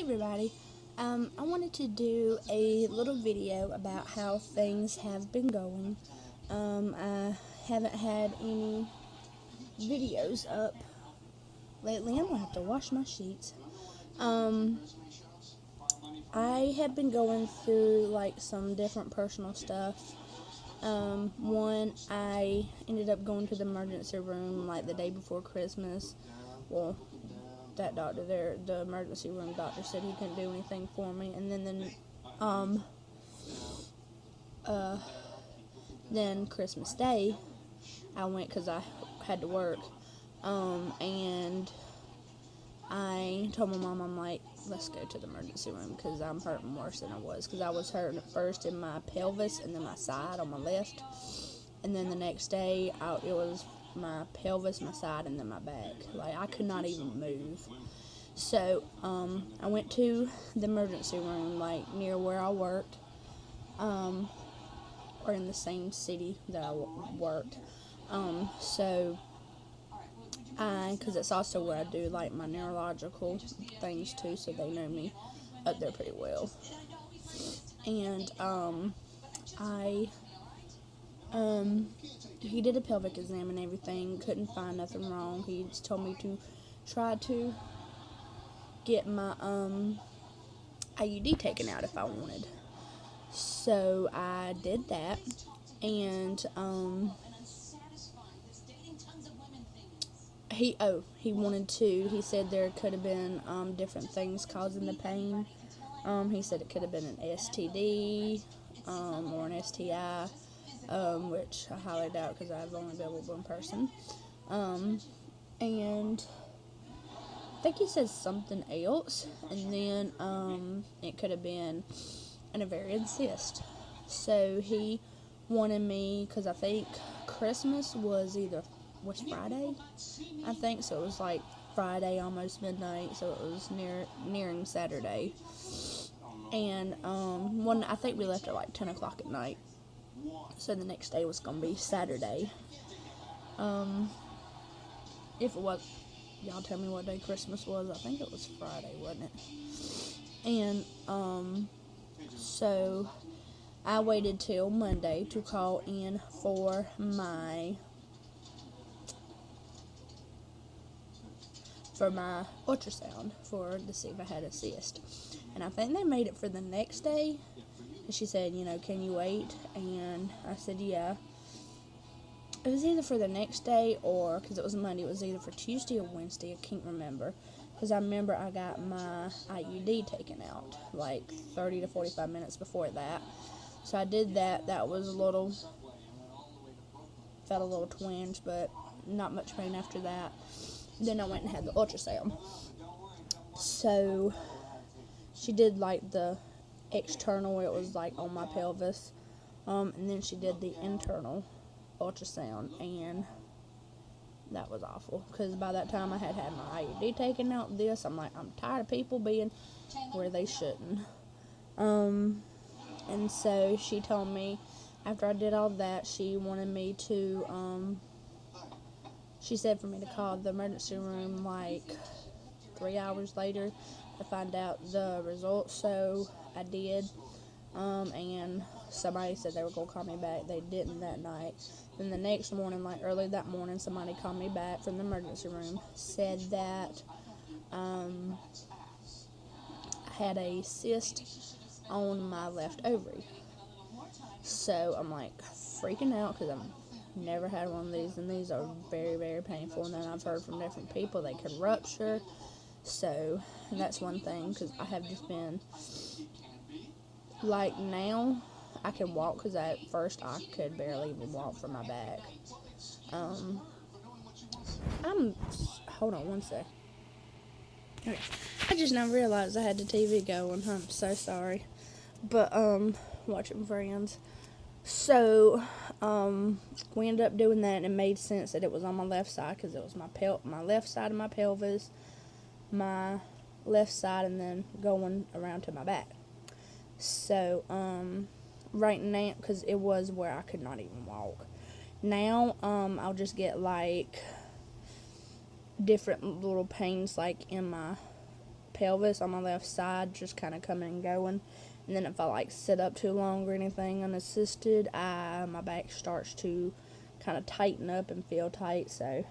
everybody. I wanted to do a little video about how things have been going. I haven't had any videos up lately. I'm gonna have to wash my sheets. Um, I have been going through like some different personal stuff. One, I ended up going to the emergency room like the day before Christmas. Well, that doctor there, the emergency room doctor, said he couldn't do anything for me. And then Christmas Day, I went because I had to work. And I told my mom, I'm like, let's go to the emergency room because I'm hurting worse than I was. Because I was hurting at first in my pelvis and then my side on my left. And then the next day, it was my pelvis, my side, and then my back. Like, I could not even move. So, I went to the emergency room, like, near where I worked, or in the same city that I worked. Because it's also where I do, like, my neurological things, too, so they know me up there pretty well. And, he did a pelvic exam and everything, couldn't find nothing wrong. He just told me to try to get my IUD taken out if I wanted. So I did that, and he said there could have been different things causing the pain. He said it could have been an STD or an STI, which I highly doubt because I've only been with one person. And I think he said something else, and then it could have been an ovarian cyst. So he wanted me, because I think Christmas was Friday, I think, so it was like Friday, almost midnight, so it was nearing Saturday. And I think we left at like 10 o'clock at night, so the next day was going to be Saturday. If it was, y'all tell me what day Christmas was. I think it was Friday, wasn't it? And so I waited till Monday to call in for my ultrasound to see if I had a cyst. And I think they made it for the next day. And she said, can you wait? And I said, yeah. It was either for the next day or, because it was Monday, it was either for Tuesday or Wednesday. I can't remember. Because I remember I got my IUD taken out like 30 to 45 minutes before that. So I did that. That was felt a little twinge, but not much pain after that. Then I went and had the ultrasound. So she did like the external where it was like on my pelvis. And then she did the internal ultrasound, and that was awful because by that time I had my IUD taken out. I'm tired of people being where they shouldn't. And so she told me after I did all that, she wanted me to she said for me to call the emergency room like 3 hours later to find out the results. So I did, and somebody said they were going to call me back. They didn't that night. Then the next morning, like early that morning, somebody called me back from the emergency room, said that I had a cyst on my left ovary. So I'm like freaking out because I've never had one of these, and these are very, very painful. And then I've heard from different people they can rupture. So that's one thing, because I have just been like, now I can walk, because at first I could barely even walk from my back. Hold on one sec. Okay. I just now realized I had the TV going. I'm so sorry. But, watching Friends. So, we ended up doing that, and it made sense that it was on my left side, because it was my left side of my pelvis, my left side, and then going around to my back. So, right now, because it was where I could not even walk. Now, I'll just get, like, different little pains, like, in my pelvis on my left side just kind of coming and going. And then if I like sit up too long or anything unassisted, my back starts to kind of tighten up and feel tight. So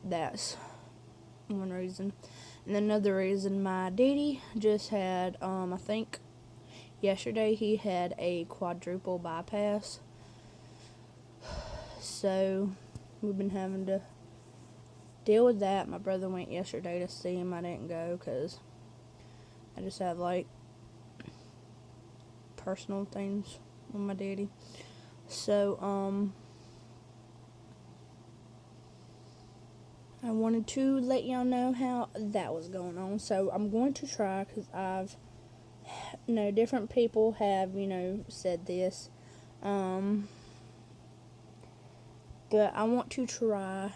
that's one reason. And another reason, my daddy just had, I think yesterday he had a quadruple bypass. So we've been having to deal with that. My brother went yesterday to see him. I didn't go because I just have like personal things with my daddy. So I wanted to let y'all know how that was going on. So I'm going to try, because different people have, said this. But I want to try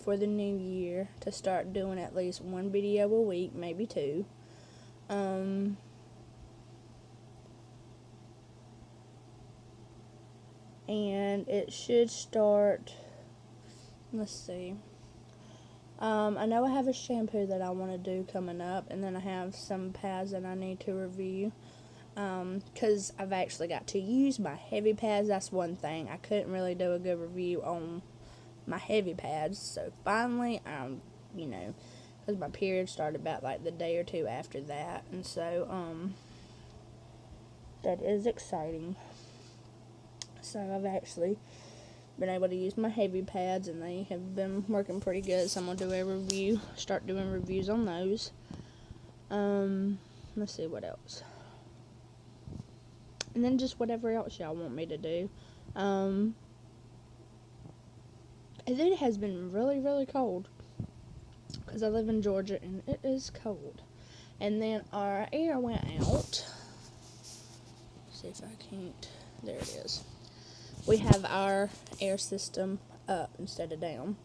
for the new year to start doing at least one video a week, maybe two. And it should start, let's see. I know I have a shampoo that I want to do coming up, and then I have some pads that I need to review. Because I've actually got to use my heavy pads. That's one thing. I couldn't really do a good review on my heavy pads. So finally, because my period started about like the day or two after that. And so, that is exciting. So I've actually been able to use my heavy pads, and they have been working pretty good. So I'm going to do start doing reviews on those. Let's see what else. And then just whatever else y'all want me to do. It has been really, really cold, because I live in Georgia, and it is cold. And then our air went out. See if I can't. There it is. We have our air system up instead of down.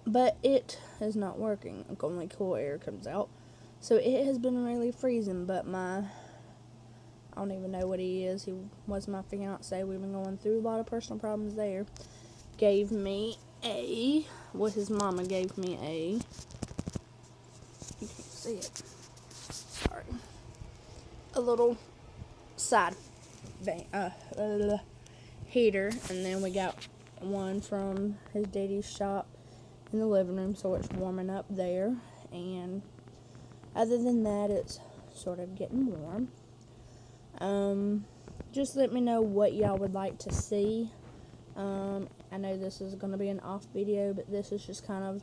But it is not working. Only cool air comes out. So it has been really freezing, but I don't even know what he is. He was my fiance. We've been going through a lot of personal problems there. His mama gave me you can't see it. Sorry. A little side heater, and then we got one from his daddy's shop in the living room, so it's warming up there. And other than that, it's sort of getting warm. Just let me know what y'all would like to see. I know this is going to be an off video, but this is just kind of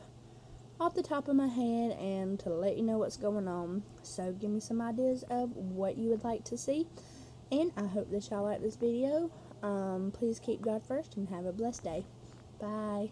off the top of my head and to let you know what's going on. So give me some ideas of what you would like to see, and I hope that y'all like this video. Please keep God first and have a blessed day. Bye.